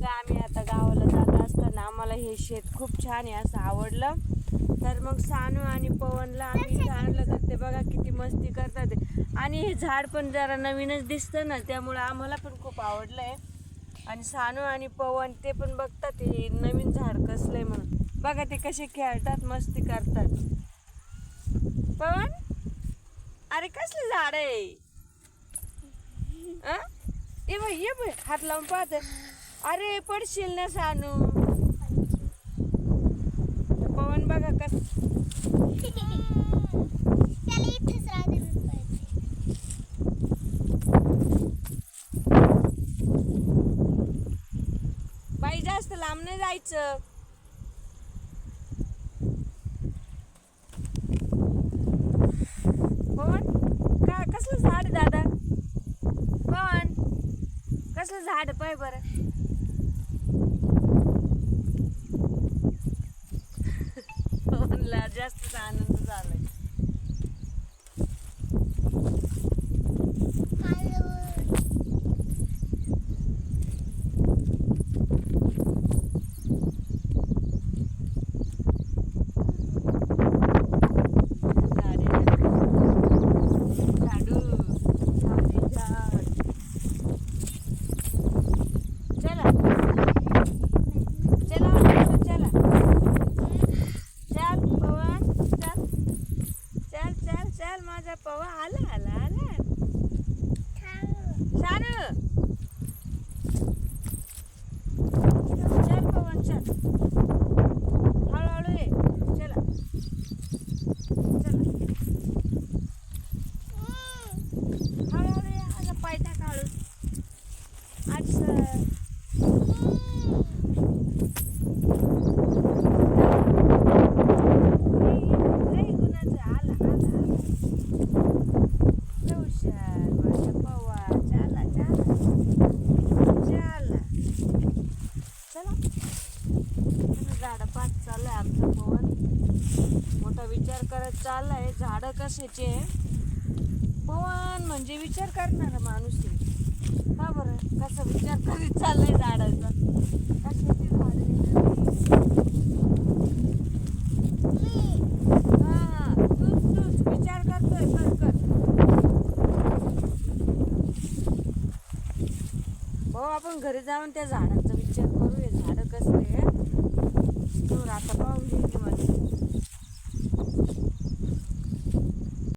बघा आम्ही आता गावाला जात असताना आम्हाला हे शेत खूप छान आहे असं आवडलं. तर मग सानू आणि पवनला आम्ही इथं आणलं तर ते बघा किती मस्ती करतात ते. आणि हे झाड पण जरा नवीनच दिसतं ना, त्यामुळे आम्हाला पण खूप आवडलं आहे. आणि सानू आणि पवन ते पण बघतात हे नवीन झाड कसलं आहे म्हणून. बघा ते कसे खेळतात, मस्ती करतात. पवन, अरे कसलं झाड आहे? ये बाई हात लावून पाहत. अरे पडशील ना सानू. पवन बघा कस बाई जास्त लांब नाही जायचं. पवन काय कसलं झाड दादा? पवन कसलं झाड पाय बरं. पवनला जास्तच आनंद झालाय. माझा पवा आला आला आला. सानू चल पवन चल, हळूहळू ये. चला चला हळूहळू ये. माझा पाय टाका हळू. अच्छा झाडं पाच चाललंय आमचं पवन. मोठा विचार करत चाललाय झाडं कशाचे. पवन म्हणजे विचार करणारा माणूस आहे का बरं. कसा विचार करीत चाललाय झाडाचा. कशाची झाड हा तूच विचार करतोय. कर भाऊ आपण घरी जाऊन त्या झाडांचा विचार करूया. झाडं कसले आता पाहून घेईन.